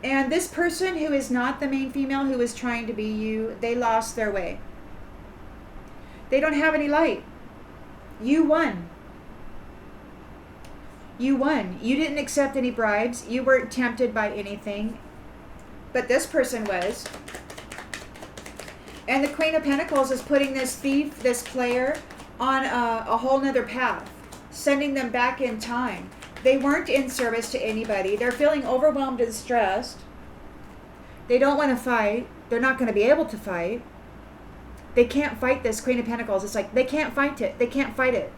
And this person who is not the main female who is trying to be you, they lost their way. They don't have any light. You won. You won. You didn't accept any bribes. You weren't tempted by anything. But this person was. And the Queen of Pentacles is putting this thief, this player, on a whole nother path, sending them back in time. They weren't in service to anybody. They're feeling overwhelmed and stressed. They don't want to fight. They're not going to be able to fight. They can't fight this Queen of Pentacles. It's like they can't fight it. They can't fight it.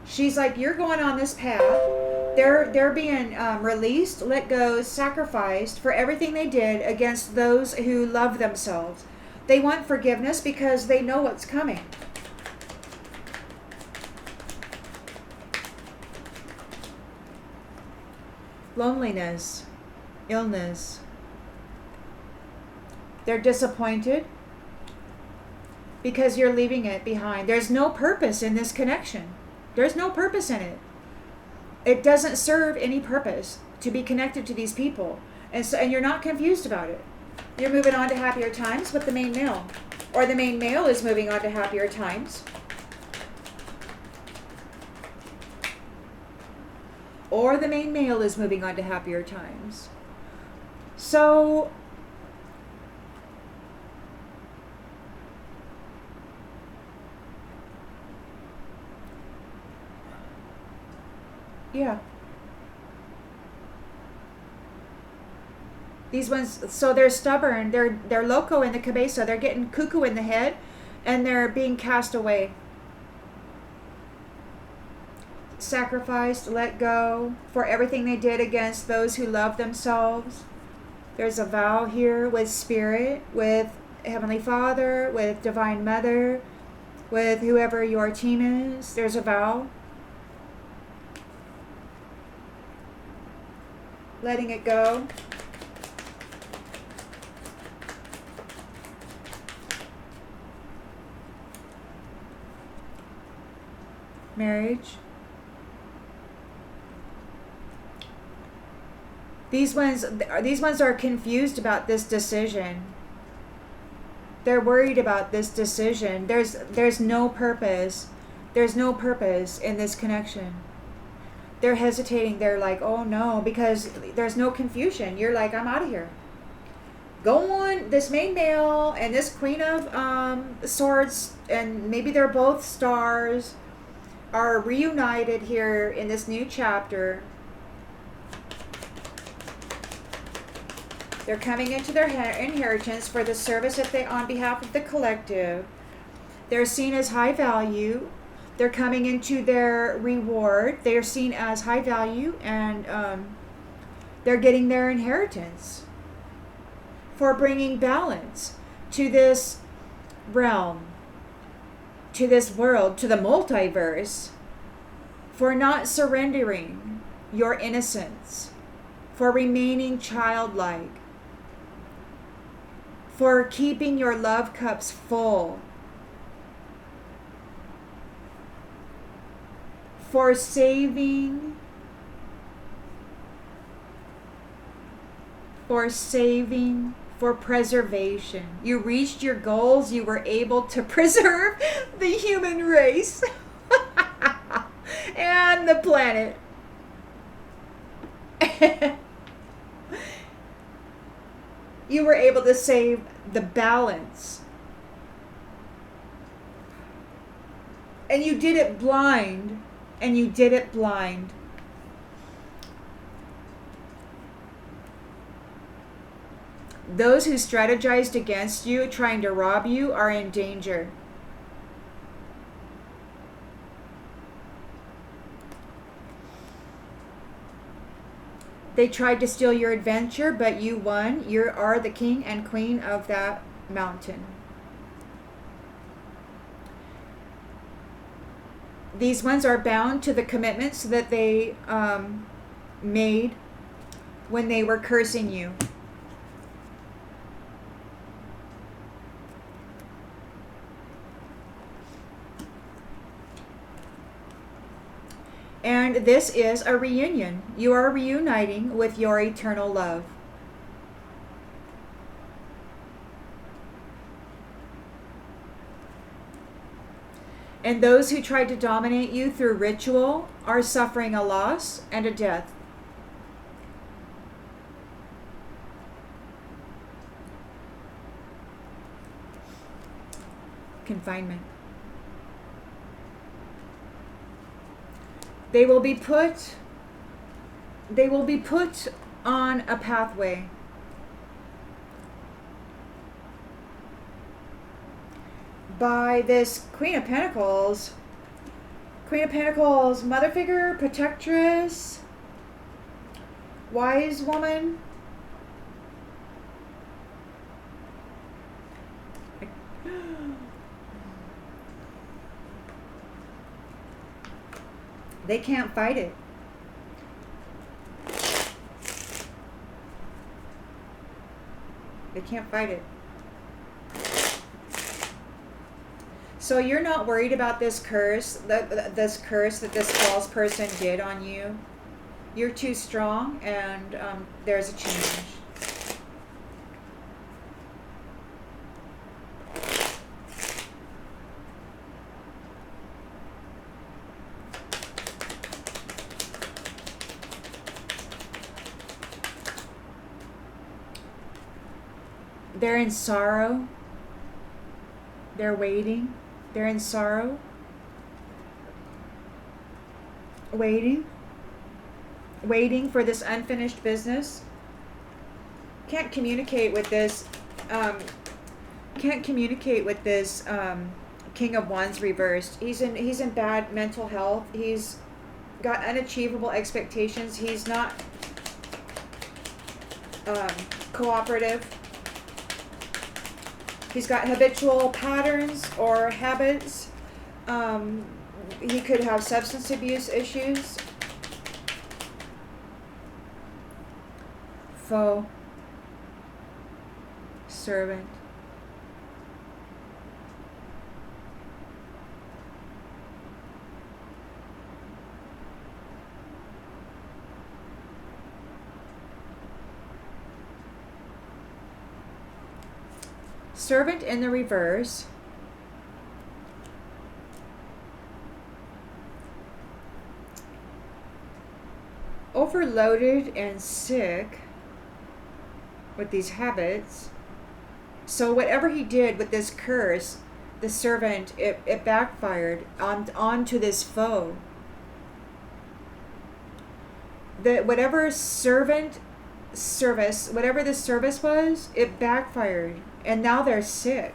She's like, you're going on this path. They're being released, let go, sacrificed for everything they did against those who love themselves. They want forgiveness because they know what's coming. Loneliness, illness. They're disappointed because you're leaving it behind. There's no purpose in this connection. There's no purpose in it. It doesn't serve any purpose to be connected to these people. And you're not confused about it. You're moving on to happier times with the main male. Or the main male is moving on to happier times. Or the main male is moving on to happier times. So, yeah. These ones, so they're stubborn. They're loco in the cabeza. They're getting cuckoo in the head, and they're being cast away. Sacrificed, let go for everything they did against those who love themselves. There's a vow here with Spirit, with Heavenly Father, with Divine Mother, with whoever your team is. There's a vow. Letting it go. Marriage. These ones are confused about this decision. They're worried about this decision. There's no purpose. There's no purpose in this connection. They're hesitating. They're like, oh no, because there's no confusion. You're like, I'm out of here. Go on. This main male and this Queen of Swords, and maybe they're both stars, are reunited here in this new chapter. They're coming into their inheritance for the service that they on behalf of the collective. They're seen as high value. They're coming into their reward. They are seen as high value, and they're getting their inheritance for bringing balance to this realm, to this world, to the multiverse, for not surrendering your innocence, for remaining childlike, for keeping your love cups full, for saving, for preservation. You reached your goals. You were able to preserve the human race and the planet. You were able to save the balance. And you did it blind. And you did it blind. Those who strategized against you, trying to rob you, are in danger. They tried to steal your adventure, but you won. You are the king and queen of that mountain. These ones are bound to the commitments that they made when they were cursing you. And this is a reunion. You are reuniting with your eternal love. And those who tried to dominate you through ritual are suffering a loss and a death. Confinement. They will be put on a pathway. By this Queen of Pentacles, mother figure, protectress, wise woman. They can't fight it. They can't fight it. So you're not worried about this curse, this curse that this false person did on you. You're too strong, and there's a change. They're in sorrow. They're waiting. They're in sorrow. Waiting for this unfinished business. Can't communicate with this. King of Wands reversed. He's in bad mental health. He's got unachievable expectations. He's not. cooperative. He's got habitual patterns or habits. He could have substance abuse issues. Foe. Servant. Servant in the reverse. Overloaded and sick with these habits. So whatever he did with this curse, the servant, it backfired onto this foe. Whatever the service was, it backfired. And now they're sick.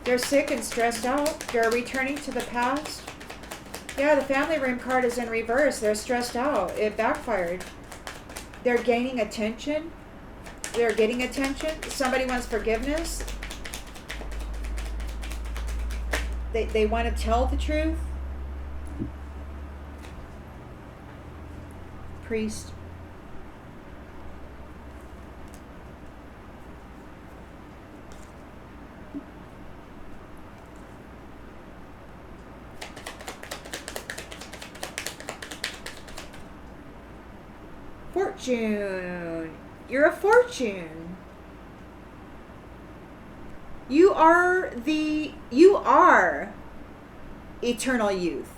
They're sick and stressed out. They're returning to the past. Yeah, the family room card is in reverse. They're stressed out. It backfired. They're gaining attention. They're getting attention. Somebody wants forgiveness. They want to tell the truth. Priest. Fortune. You're a fortune. You are eternal youth.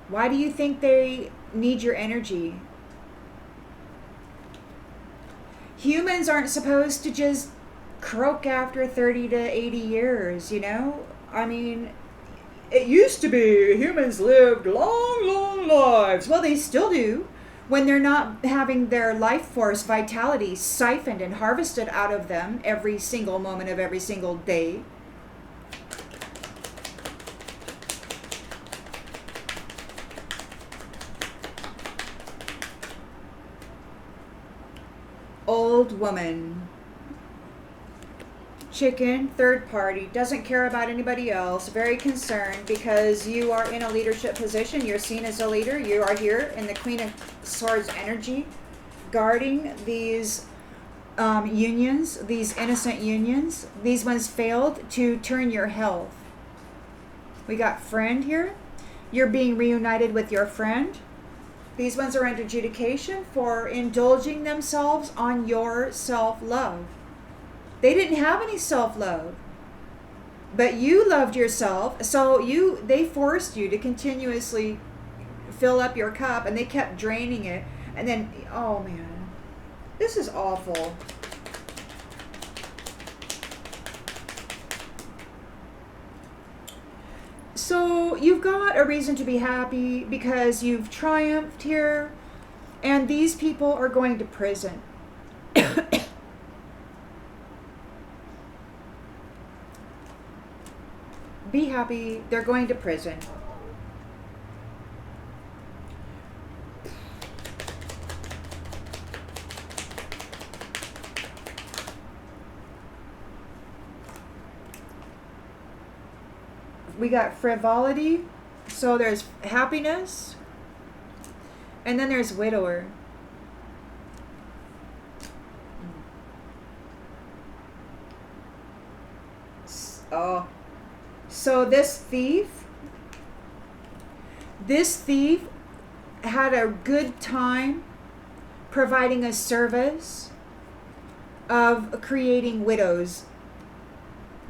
Why do you think they need your energy? Humans aren't supposed to just croak after 30 to 80 years, you know? I mean, it used to be humans lived long, long lives. Well, they still do when they're not having their life force vitality siphoned and harvested out of them every single moment of every single day. Old woman. Chicken, third party, doesn't care about anybody else, very concerned because you are in a leadership position. You're seen as a leader. You are here in the Queen of Swords energy, guarding these unions, these innocent unions. These ones failed to turn your health. We got friend here. You're being reunited with your friend. These ones are under adjudication for indulging themselves on your self-love. They didn't have any self-love, but you loved yourself, so they forced you to continuously fill up your cup, and they kept draining it, and then, oh man, this is awful. So you've got a reason to be happy because you've triumphed here, and these people are going to prison. Be happy. They're going to prison. We got frivolity. So there's happiness. And then there's widower. Oh. So this thief had a good time providing a service of creating widows.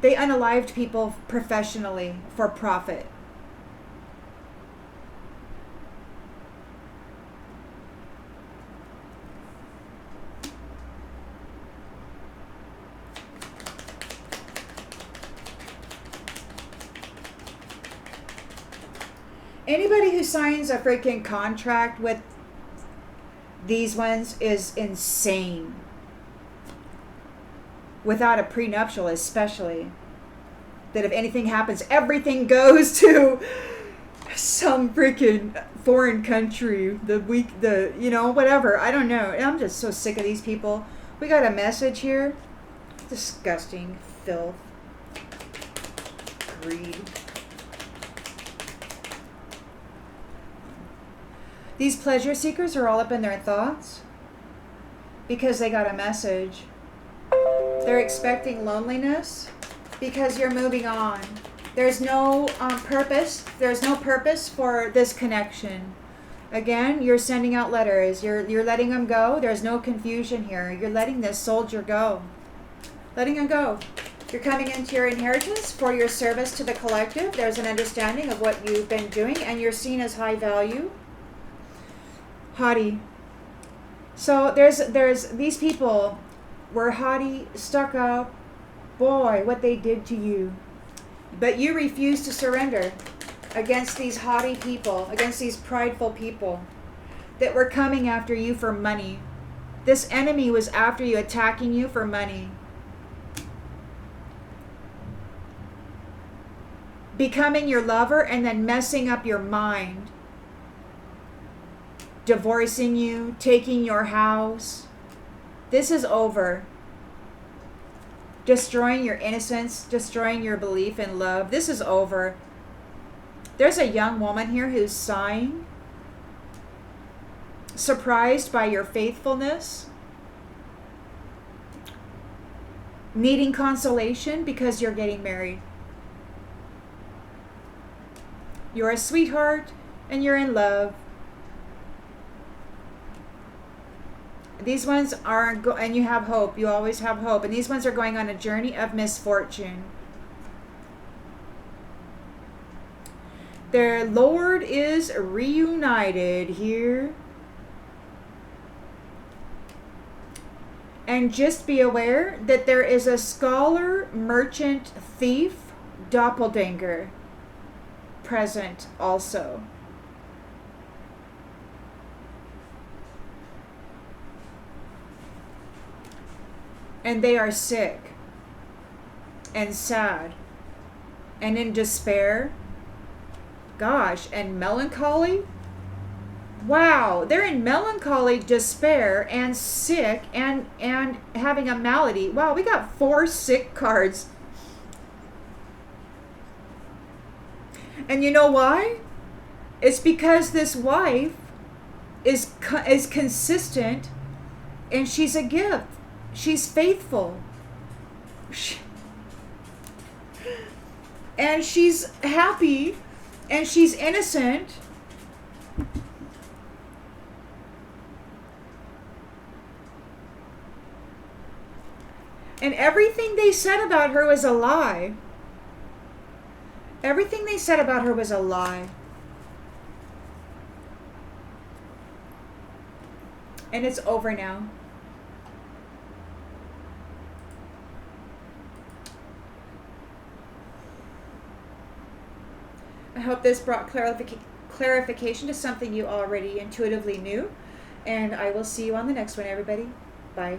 They unalived people professionally for profit. Anybody who signs a freaking contract with these ones is insane. Without a prenuptial especially. That if anything happens, everything goes to some freaking foreign country, whatever. I don't know. I'm just so sick of these people. We got a message here. Disgusting filth. Greed. These pleasure seekers are all up in their thoughts because they got a message. They're expecting loneliness because you're moving on. There's no purpose. There's no purpose for this connection. Again, you're sending out letters. You're letting them go. There's no confusion here. You're letting this soldier go. Letting him go. You're coming into your inheritance for your service to the collective. There's an understanding of what you've been doing, and you're seen as high value. Haughty. So there's these people were haughty, stuck up. Boy, what they did to you. But you refuse to surrender against these haughty people, against these prideful people that were coming after you for money. This enemy was after you, attacking you for money. Becoming your lover and then messing up your mind. Divorcing you, taking your house. This is over. Destroying your innocence, destroying your belief in love. This is over. There's a young woman here who's sighing, surprised by your faithfulness, needing consolation because you're getting married. You're a sweetheart and you're in love. These ones are, and you have hope. You always have hope. And these ones are going on a journey of misfortune. Their Lord is reunited here. And just be aware that there is a scholar, merchant, thief, doppelganger present also. And they are sick and sad and in despair. Gosh, and melancholy. Wow, they're in melancholy, despair, and sick, and having a malady. Wow, we got 4 sick cards. And you know why? It's because this wife is consistent, and she's a gift. She's faithful. And she's happy, and she's innocent. And everything they said about her was a lie. Everything they said about her was a lie. And it's over now. I hope this brought clarification to something you already intuitively knew. And I will see you on the next one, everybody. Bye.